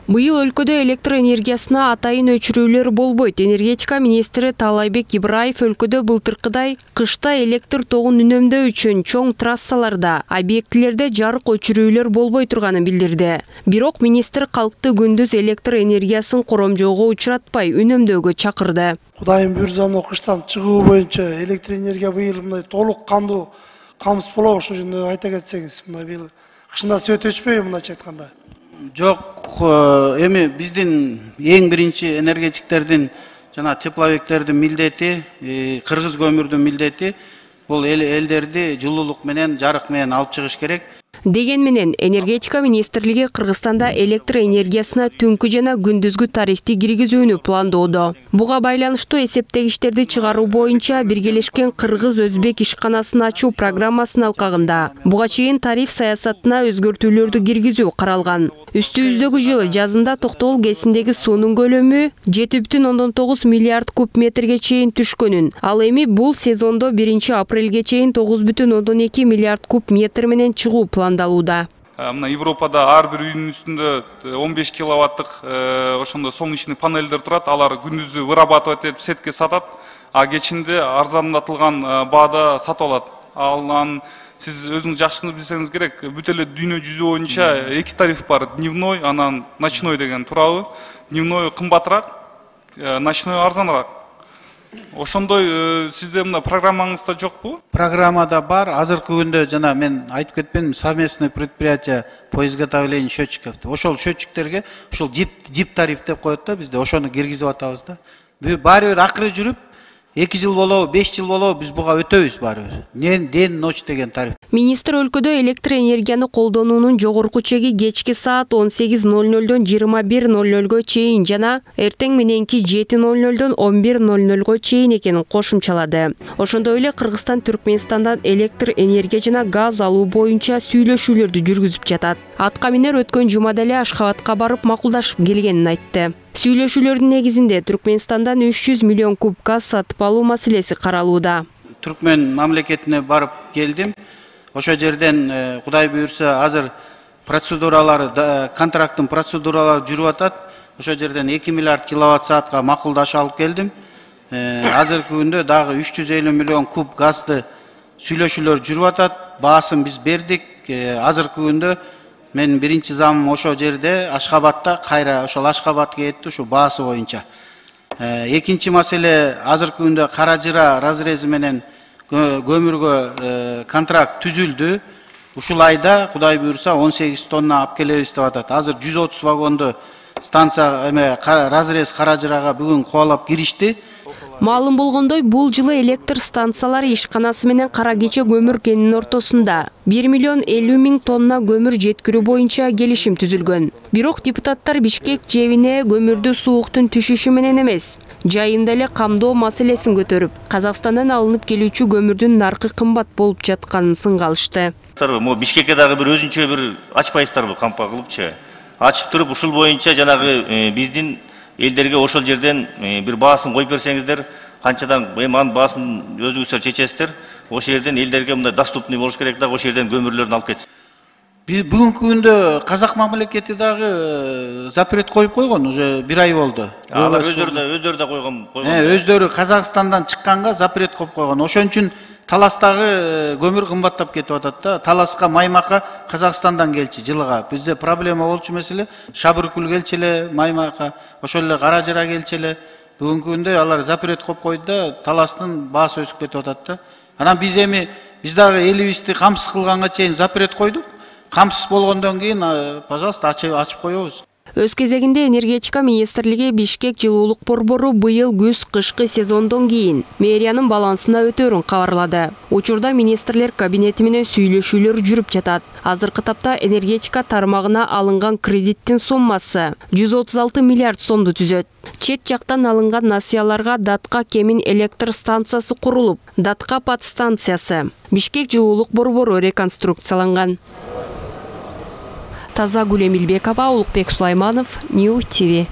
Быйыл өлкөдө электр энергиясына атайын өчүрүүлөр болбойт. Энергетика министри Таалайбек Ибраев өлкөдө былтыркыдай кышта электр тогун үнөмдөө үчүн чоң трассаларда, объектилерде жарык өчүрүүлөр болбой турганын билдирди. Бирок министр калкты күндүз электр энергиясын коромжоого учуратпай үнөмдөөгө чакырды. Кудайым буйрса, кыштан чыгуу боюнча электр энергия быйыл мындай толук кандуу камсыз болобу, ошо жөнүндө айта кетсеңиз. Мына быйыл кышында сөт өчпөйбү мындайча айтканда? Жок, эми биздин эң биринчи энергетиктердин жана тепловиктердин милдети, кыргыз көмүрдүн милдети бул элдерди жылуулук менен, жарык менен алып чыгыш керек. Деген менен энергетика министрлиги Кыргызстанда электр энергиясына түнкү жана күндүзгү тарифти киргизүүнү пландоодо. Буга байланыштуу эсептегичтерди чыгаруу боюнча биргелешкен кыргыз-өзбек ишканасын ачуу программасынын алкагында буга чейин тариф саясатына өзгөртүүлөрдү киргизүү каралган. Үстүбүздөгү жылы жазында Токтогул КЭСиндеги суунун көлөмү 7,9 миллиард куб метрге чейин түшкөнүн, ал эми бул сезондо 1 апрелге чейин 9,2 миллиард куб метр менен чыгуу пландалууда. Мына Европада ар бир үйдүн үстүндө 15 киловаттык ошондо солнечный панелдер турат. Алар күндүзү вырабатывать этип сетке сатат, а кечинде арзандатылган баада сатып алат. Алан сиз өзүңүз жакшы билсеңиз керек, бүт эле дүйнө жүзү боюнча эки тариф бар: дневной, анан ночной деген туурабы. Дневной кымбатыраак, ночной арзаныраак. Ошондой сизде мына программаңызда жокпу? Программада бар. Азыркы күндө жана мен айтып кетпедимби, совместное предприятие по изготовлению счетчиков. Ошол счетчиктерге ошол дип тариф деп коет да, бизде ошону киргизип атабыз да. Баары бир акыры жүрүп 2 жыл болобу, 5 жыл болобу, биз буга өтөбүз баары бир. Ден ночь деген тариф. Министр өлкөдө электр энергияны колдонуунун жогорку чеги кечки саат 18:00дон 21:00га чейин жана эртең мененки 7:00дон 11:00га чейин экенин кошумчалады. Ошондой эле Кыргызстан Түркмөнстандан электр энергия жана газ алуу боюнча сүйлөшүүлөрдү жүргүзүп жатат. Аткаминер өткөн жумада эле Ашхабадка барып макулдашып келгенин айтты. Сүйлөшүүлөрдүн негизинде Түркмөнстандан 300 миллион куб газ сатып алуу маселеси каралууда. Түркмен мамлекетине барып келдим. Ошо жерден Кудай буйрса азыр процедуралары, контракттын процедуралары жүрүп атат. Ошо жерден 2 миллиард киловатт саатка макулдашып алып келдим. Азыркы күндө дагы 350 миллион куб газды сүйлөшүүлөр жүрүп атат. Баасын биз бердик. Азыркы күндө мен биринчи замым ошо жерде Ашхабадта, кайра ошол Ашхабадга кетти, ушу баасы боюнча. Экинчи маселе, азыркы күндө Кара Жыра разрези менен көмүргө контракт түзүлдү. Ушул айда Кудай буйрса 18 тонна алып келебиз деп атат. Азыр 130 вагонду станция разрез Кара Жырага бүгүн кубалап киришти. Маалым болгондой, бул жылы электр станциялары ишканасы менен Кара Кече көмүр кенинин ортосунда 1,50 миң тонна көмүр жеткирүү боюнча келишим түзүлгөн. Бирок депутаттар Бишкек жебине көмүрдү сууктун түшүшү менен эмес, жайында эле камдоо маселесин көтөрүп, Казакстандан алынып келүүчү көмүрдүн наркы кымбат болуп жатканын сынга алышты. Могу Бишкекке дагы бир өзүнчө бир ачпайсыздарбы, кампа кылыпчы. Ачып туруп ушул боюнча жанагы биздин элдерге ошол жерден бир баасын коюп берсеңиздер, канчадан анын баасын өзүңүздөр чечесиздер. Ошол жерден элдерге мындай доступный болуш керек да, ошол жерден көмүрлөрүн алып кетсин. Бүгүнкү күндө Казак мамлекети дагы запрет коюп койгон, уже 1 ай болду. Алар өздөрү да койгон. Өздөрү Казакстандан чыкканга запрет коюп койгон. Ошон үчүн Таластагы көмүр кымбаттап кетип атат да. Таласка Маймакка Казакстандан келчи жылыга. Бизде проблема болчу меселе, Шабыркул келчи эле Маймакка, ошол эле Кара Жыра келчи эле. Бүгүнкү күндө алар запрет коюп койду да, таластын баасы өсүп кетип атат да. Анан биз дагы элибизди камсыз кылганга чейин запрет койдук. Камсыз болгондон кийин, пожалуйста, ачып коебуз. Өз кезегинде энергетика министрлиги Бишкек жылуулук борбору быйыл күз-кышкы сезондон кийин мэриянын балансына өтөөрүн кабарлады. Учурда министрлер кабинети менен сүйлөшүүлөр жүрүп жатат. Азыркы тапта энергетика тармагына алынган кредиттин суммасы 136 миллиард сомду түзөт. Чет жактан алынган насыяларга Датка Кемин электр станциясы курулуп, Датка подстанциясы. Бишкек жылуулук борбору реконструкцияланган. Тазагүл Эмилбекова, Улукбек Сулайманов, Нью ТВ.